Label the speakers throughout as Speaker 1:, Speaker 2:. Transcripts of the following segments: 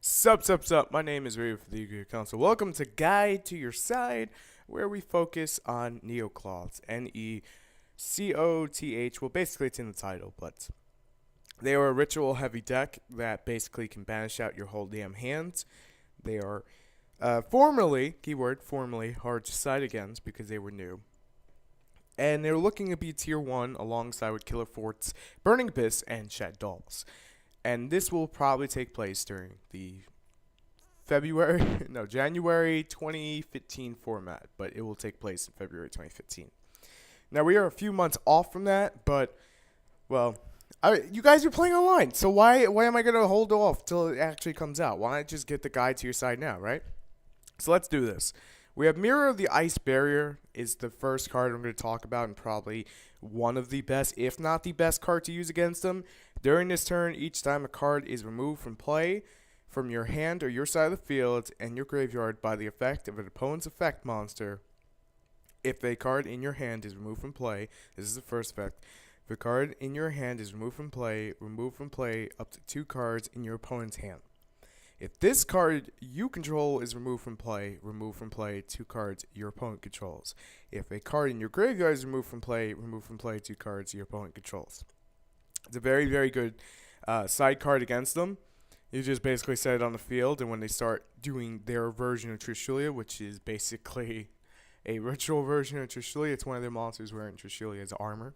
Speaker 1: Sup. My name is Ray for the TheYugiohCouncil. Welcome to Guide to Your Side, where we focus on Necloths. Necloth. Well, basically, it's in the title, but they are a ritual heavy deck that basically can banish out your whole damn hands. They are formerly hard to side against because they were new. And they're looking to be tier 1 alongside with Killer Forts, Burning Abyss, and Shed Dolls. And this will probably take place during the January 2015 format, but it will take place in February 2015. Now, we are a few months off from that, but, well, you guys are playing online, so why am I going to hold off till it actually comes out? Why not just get the guide to your side now, right? So let's do this. We have Mirror of the Ice Barrier is the first card I'm going to talk about, and probably one of the best, if not the best card to use against them. During this turn, each time a card is removed from play from your hand or your side of the field and your graveyard by the effect of an opponent's effect monster, if a card in your hand is removed from play, this is the first effect. If a card in your hand is removed from play up to 2 cards in your opponent's hand. If this card you control is removed from play 2 cards your opponent controls. If a card in your graveyard is removed from play 2 cards your opponent controls. It's a very, very good side card against them. You just basically set it on the field, and when they start doing their version of Trishulia, which is basically a ritual version of Trishulia, it's one of their monsters wearing Trishulia's armor.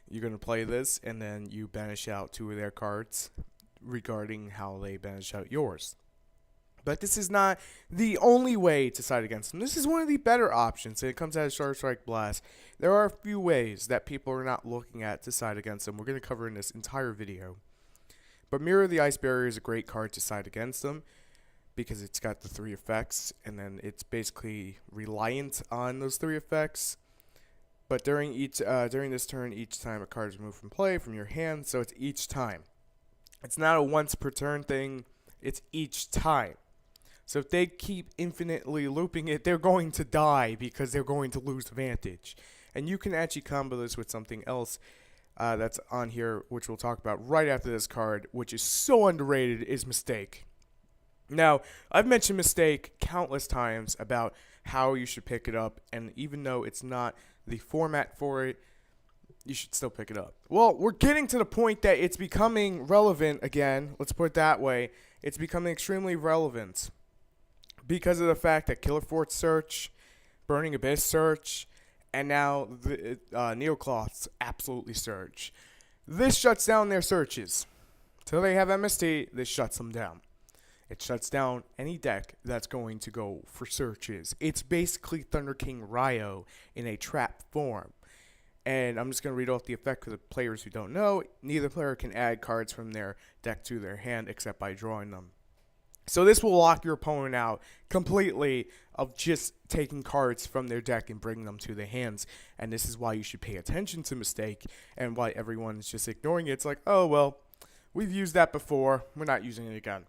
Speaker 1: You're going to play this, and then you banish out 2 of their cards regarding how they banish out yours. But this is not the only way to side against them. This is one of the better options. It comes out of Sharp Strike Blast. There are a few ways that people are not looking at to side against them. We're going to cover in this entire video. But Mirror of the Ice Barrier is a great card to side against them because it's got the 3 effects, and then it's basically reliant on those 3 effects. But during this turn, each time a card is removed from play from your hand, so it's each time. It's not a once per turn thing, it's each time. So if they keep infinitely looping it, they're going to die because they're going to lose advantage. And you can actually combo this with something else that's on here, which we'll talk about right after this card, which is so underrated, is Mistake. Now, I've mentioned Mistake countless times about how you should pick it up, and even though it's not the format for it, you should still pick it up. Well, we're getting to the point that it's becoming relevant again. Let's put it that way. It's becoming extremely relevant because of the fact that Killer Fort search, Burning Abyss search, and now the Necloths absolutely search. This shuts down their searches. Till they have MST, this shuts them down. It shuts down any deck that's going to go for searches. It's basically Thunder King Ryo in a trap form. And I'm just going to read off the effect for the players who don't know. Neither player can add cards from their deck to their hand except by drawing them. So this will lock your opponent out completely of just taking cards from their deck and bringing them to their hands. And this is why you should pay attention to Mistake and why everyone is just ignoring it. It's like, oh, well, we've used that before. We're not using it again.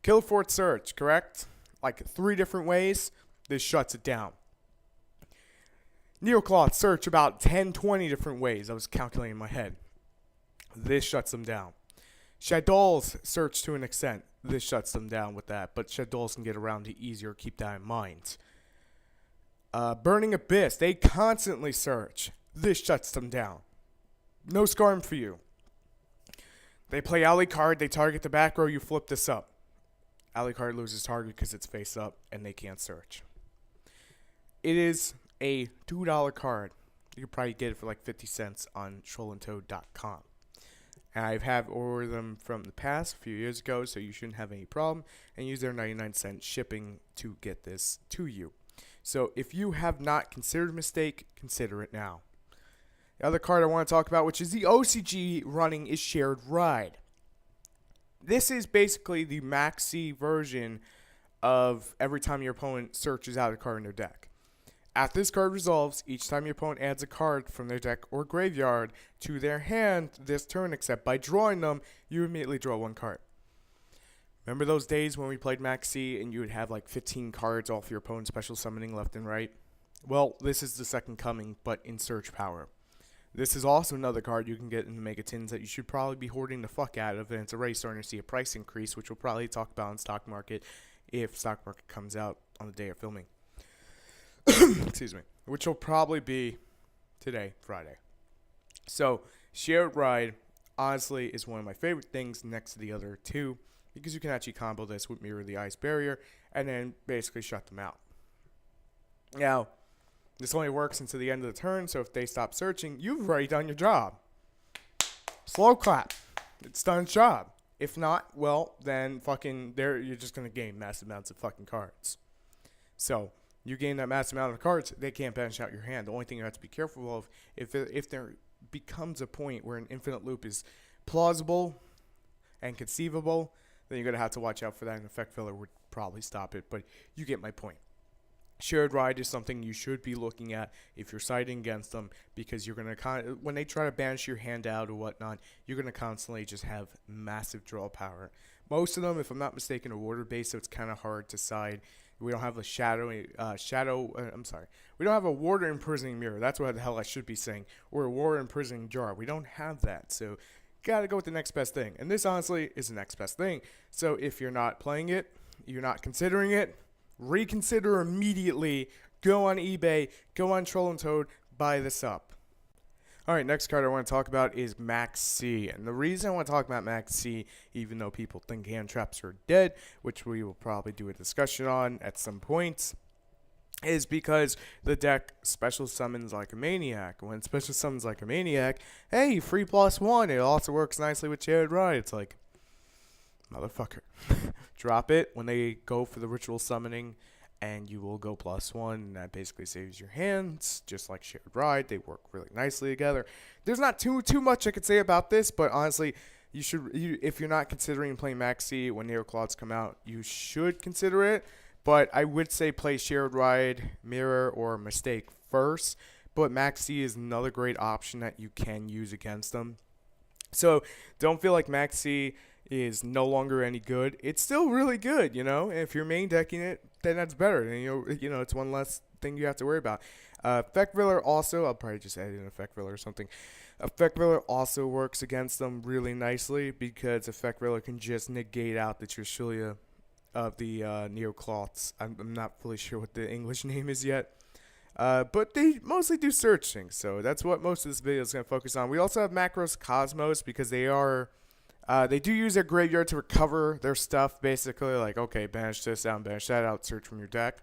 Speaker 1: Killer Fort Search, correct? Like 3 different ways. This shuts it down. Necloth search about 10, 20 different ways. I was calculating in my head. This shuts them down. Shed Dolls search to an extent. This shuts them down with that. But Shed Dolls can get around it easier. Keep that in mind. Burning Abyss. They constantly search. This shuts them down. No Scarm for you. They play Alucard. They target the back row. You flip this up. Alucard loses target because it's face up and they can't search. It is a $2 card. You can probably get it for like 50 cents on trollandtoad.com. And I have ordered them from the past, a few years ago, so you shouldn't have any problem. And use their 99-cent shipping to get this to you. So if you have not considered Mistake, consider it now. The other card I want to talk about, which is the OCG running, is Shared Ride. This is basically the Maxi version of every time your opponent searches out a card in their deck. After this card resolves, each time your opponent adds a card from their deck or graveyard to their hand this turn, except by drawing them, you immediately draw 1 card. Remember those days when we played Maxi and you would have like 15 cards off your opponent's special summoning left and right? Well, this is the second coming, but in search power. This is also another card you can get in the Mega Tins that you should probably be hoarding the fuck out of, and it's already starting to see a price increase, which we'll probably talk about in stock market if stock market comes out on the day of filming. Excuse me. Which will probably be today, Friday. So, Shared Ride, honestly, is one of my favorite things next to the other two, because you can actually combo this with Mirror the Ice Barrier, and then basically shut them out. Now, this only works until the end of the turn, so if they stop searching, you've already done your job. Slow clap. It's done its job. If not, well, then fucking you're just going to gain massive amounts of fucking cards. So, you gain that massive amount of cards, they can't banish out your hand. The only thing you have to be careful of, if there becomes a point where an infinite loop is plausible and conceivable, then you're going to have to watch out for that, and Effect Filler would probably stop it, but you get my point. Shared Ride is something you should be looking at if you're siding against them, because you're going to, when they try to banish your hand out or whatnot, you're going to constantly just have massive draw power. Most of them, if I'm not mistaken, are water based, so it's kind of hard to side. We don't have a we don't have a water imprisoning mirror. That's what the hell I should be saying. Or a water imprisoning jar. We don't have that, so gotta go with the next best thing. And this honestly is the next best thing. So if you're not playing it, you're not considering it, reconsider immediately. Go on eBay, go on Troll and Toad, buy this up. Alright, next card I want to talk about is Maxi. And the reason I want to talk about Maxi, even though people think hand traps are dead, which we will probably do a discussion on at some point, is because the deck special summons like a maniac. When special summons like a maniac, hey, free +1. It also works nicely with Shared Ride. It's like, motherfucker. Drop it when they go for the ritual summoning, and you will go +1, and that basically saves your hands, just like Shared Ride. They work really nicely together. There's not too much I could say about this, but honestly, if you're not considering playing Maxi when Necloths come out, you should consider it. But I would say play Shared Ride, Mirror, or Mistake first. But Maxi is another great option that you can use against them. So don't feel like Maxi is no longer any good. It's still really good, you know. And if you're main decking it, then that's better. And you know, it's one less thing you have to worry about. Effect Viller also, I'll probably just add in Effect Viller or something. Effect Viller also works against them really nicely, because Effect Viller can just negate out the Trishulia of the Necloths. I'm not fully sure what the English name is yet. But they mostly do searching, so that's what most of this video is going to focus on. We also have Macros Cosmos, because they do use their graveyard to recover their stuff, basically. Like, okay, banish this out, banish that out, search from your deck.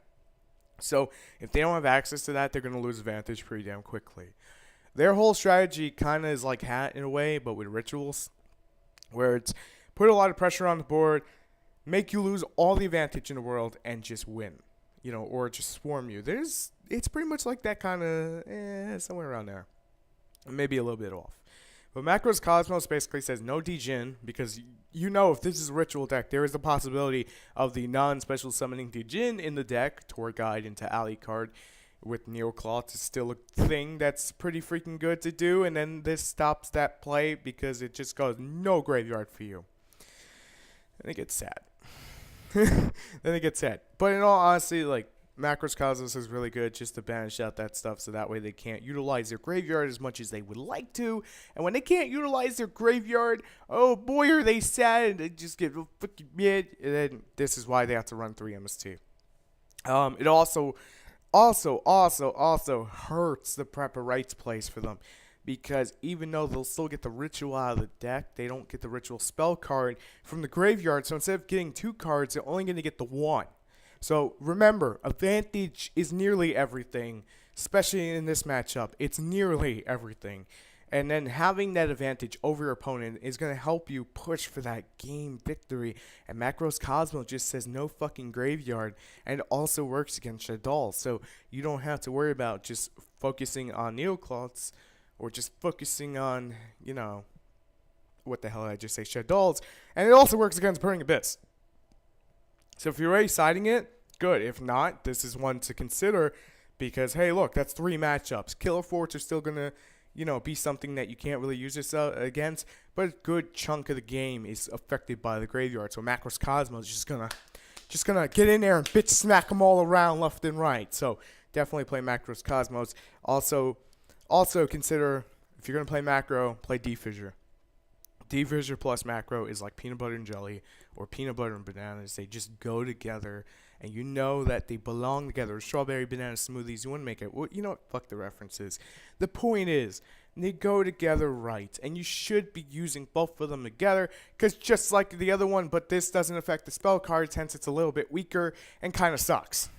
Speaker 1: So if they don't have access to that, they're going to lose advantage pretty damn quickly. Their whole strategy kind of is like Hat in a way, but with rituals, where it's put a lot of pressure on the board, make you lose all the advantage in the world, and just win, you know, or just swarm you. It's pretty much like that kind of, somewhere around there. Maybe a little bit off. But Macros Cosmos basically says no Djinn, because you know if this is a ritual deck, there is the possibility of the non-special summoning Djinn in the deck. Tour Guide into Alley card with Necloth is still a thing that's pretty freaking good to do, and then this stops that play because it just goes no graveyard for you. And it gets sad. Then it gets sad. But in all honesty, like, Macros Cosmos is really good just to banish out that stuff, so that way they can't utilize their graveyard as much as they would like to. And when they can't utilize their graveyard, oh boy, are they sad. They just get fucking mad. And then this is why they have to run 3 MST. It also hurts the Prepper Rights plays for them, because even though they'll still get the ritual out of the deck, they don't get the ritual spell card from the graveyard. So instead of getting 2 cards, they're only going to get the 1. So remember, advantage is nearly everything, especially in this matchup. It's nearly everything. And then having that advantage over your opponent is going to help you push for that game victory. And Macros Cosmos just says no fucking graveyard, and it also works against Shaddoll. So you don't have to worry about just focusing on Necloths, or just focusing on, you know, what the hell did I just say, Shaddolls. And it also works against Burning Abyss. So if you're already siding it, good. If not, this is one to consider, because, hey, look, that's 3 matchups. Killer Forts are still going to, you know, be something that you can't really use yourself against, but a good chunk of the game is affected by the graveyard. So Macros Cosmos is just gonna get in there and bitch smack them all around left and right. So definitely play Macros Cosmos. Also consider If you're going to play macro, play D-Fissure. D-Fissure plus macro is like peanut butter and jelly or peanut butter and bananas. They just go together, and you know that they belong together. Strawberry banana smoothies, you want to make it. Well, you know what? Fuck the references. The point is, they go together right, and you should be using both of them together, because just like the other one, but this doesn't affect the spell cards, hence it's a little bit weaker and kind of sucks.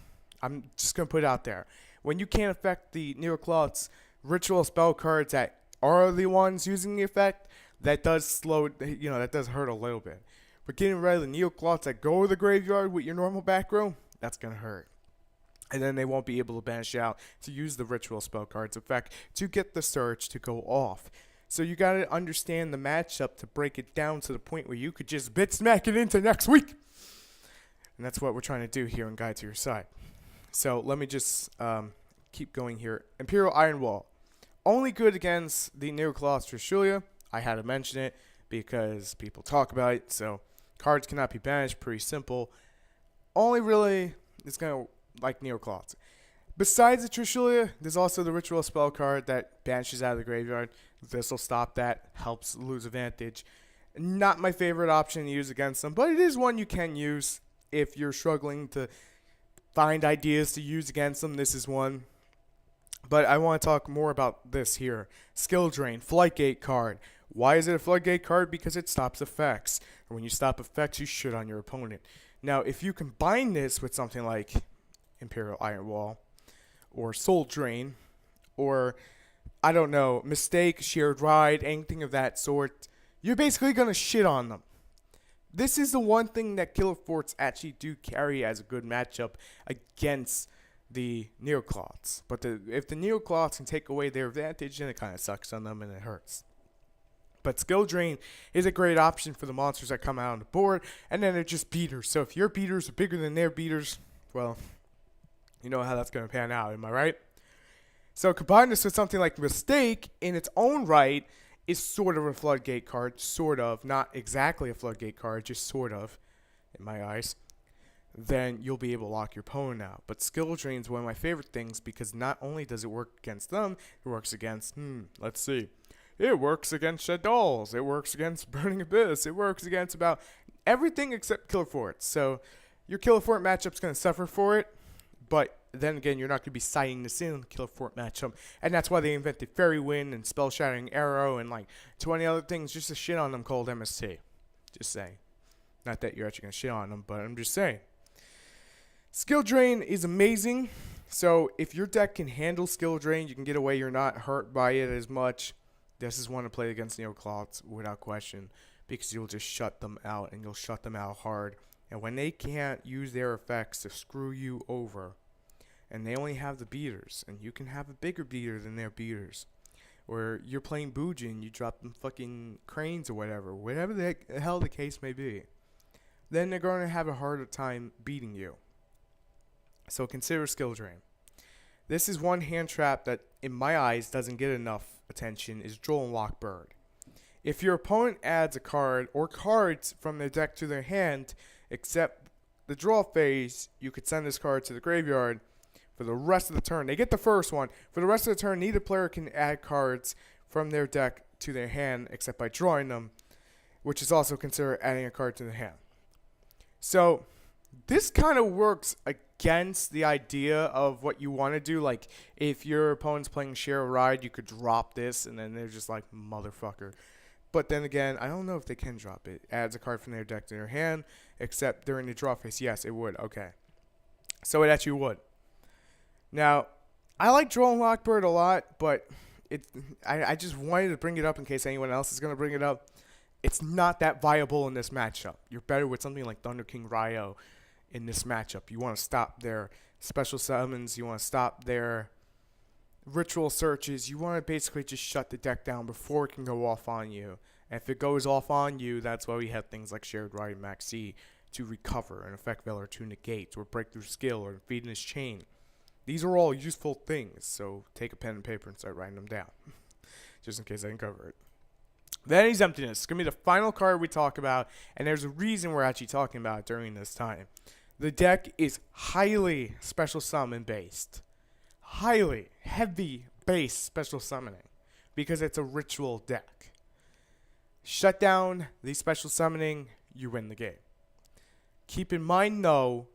Speaker 1: I'm just going to put it out there. When you can't affect the Necloth's ritual spell cards that are the ones using the effect, that does that does hurt a little bit. But getting rid of the Necloths that go to the graveyard with your normal back row, that's going to hurt. And then they won't be able to banish out to use the ritual spell cards effect to get the search to go off. So you got to understand the matchup to break it down to the point where you could just bit smack it into next week. And that's what we're trying to do here in Guide to Your Side. So let me just keep going here. Imperial Iron Wall. Only good against the Necloth Trishula. I had to mention it because people talk about it. So cards cannot be banished. Pretty simple. Only really it's going to like Necloth. Besides the Trishula, there's also the ritual spell card that banishes out of the graveyard. This will stop that. Helps lose advantage. Not my favorite option to use against them, but it is one you can use if you're struggling to find ideas to use against them. This is one. But I want to talk more about this here. Skill Drain, Floodgate card. Why is it a Floodgate card? Because it stops effects. And when you stop effects, you shit on your opponent. Now, if you combine this with something like Imperial Iron Wall, or Soul Drain, or, I don't know, Mistake, Shared Ride, anything of that sort, you're basically going to shit on them. This is the one thing that Killer Forts actually do carry as a good matchup against the Necloths. But if the Necloths can take away their advantage, then it kind of sucks on them and it hurts. But Skill Drain is a great option for the monsters that come out on the board, and then they're just beaters. So if your beaters are bigger than their beaters, well, you know how that's going to pan out, am I right? So combine this with something like Mistake in its own right is sort of a Floodgate card, sort of, not exactly a Floodgate card, just sort of, in my eyes. Then you'll be able to lock your opponent out. But Skill Drain is one of my favorite things because not only does it work against them, it works against, let's see. It works against Shaddolls. It works against Burning Abyss. It works against about everything except Killer Forts. So your Killer Fort matchup's going to suffer for it. But then again, you're not going to be citing this in the Killer Fort matchup. And that's why they invented Fairy Wind and Spell Shattering Arrow and like 20 other things just to shit on them called MST. Just saying. Not that you're actually going to shit on them, but I'm just saying. Skill Drain is amazing. So if your deck can handle Skill Drain, you can get away. You're not hurt by it as much. This is one to play against Necloths without question because you'll just shut them out and you'll shut them out hard. And when they can't use their effects to screw you over and they only have the beaters and you can have a bigger beater than their beaters or you're playing Boojin, you drop them fucking cranes or whatever the hell the case may be, then they're going to have a harder time beating you. So consider Skill Drain. This is one hand trap that, in my eyes, doesn't get enough attention, is Droll and Lock Bird. If your opponent adds a card or cards from their deck to their hand, except the draw phase, you could send this card to the graveyard for the rest of the turn. They get the first one. For the rest of the turn, neither player can add cards from their deck to their hand except by drawing them, which is also considered adding a card to the hand. So this kind of works against the idea of what you want to do. Like, if your opponent's playing Share a Ride, you could drop this, and then they're just like, motherfucker. But then again, I don't know if they can drop it. Adds a card from their deck to their hand, except during the draw phase. Yes, it would. Okay. So it actually would. Now, I like Droll and Lockbird a lot, but I just wanted to bring it up in case anyone else is going to bring it up. It's not that viable in this matchup. You're better with something like Thunder King Ryo in this matchup. You want to stop their special summons. You want to stop their ritual searches. You want to basically just shut the deck down before it can go off on you. And if it goes off on you, that's why we have things like Shared Ride and Maxi to recover, and Effect Veil to negate, or Breakthrough Skill, or Feed in His Chain. These are all useful things, so take a pen and paper and start writing them down, just in case I can cover it. Vanity's Emptiness is going to be the final card we talk about, and there's a reason we're actually talking about it during this time. The deck is highly special summon based. Highly heavy base special summoning. because it's a ritual deck. Shut down the special summoning, you win the game. Keep in mind, though,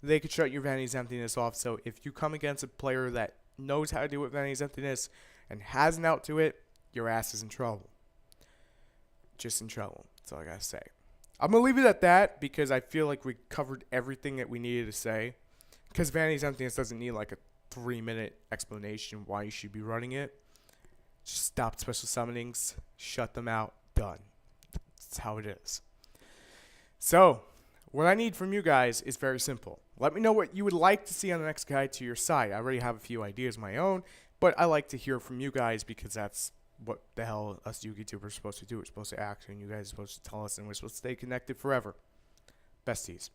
Speaker 1: they could shut your Vanity's Emptiness off, so if you come against a player that knows how to deal with Vanity's Emptiness and has an out to it, your ass is in trouble. Just in trouble. That's all I gotta say. I'm gonna leave it at that because I feel like we covered everything that we needed to say. Because Vanity's Emptiness doesn't need like a 3-minute explanation why you should be running it. Just stop special summonings, shut them out, done. That's how it is. So, what I need from you guys is very simple. Let me know what you would like to see on the next guide to your side. I already have a few ideas of my own, but I like to hear from you guys because that's what the hell us YouTubers are supposed to do. We're supposed to act, and you guys are supposed to tell us, and we're supposed to stay connected forever. Besties.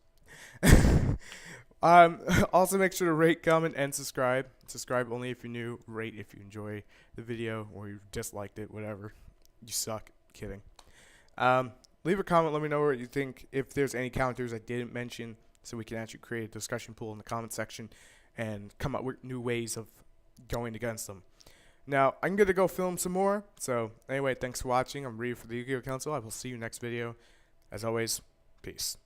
Speaker 1: Also, make sure to rate, comment, and subscribe. Subscribe only if you're new. Rate if you enjoy the video or you disliked it, whatever. You suck. Kidding. Leave a comment. Let me know what you think. If there's any counters I didn't mention, so we can actually create a discussion pool in the comment section and come up with new ways of going against them. Now, I'm going to go film some more. So, anyway, thanks for watching. I'm Reed for the Yu-Gi-Oh! Council. I will see you next video. As always, peace.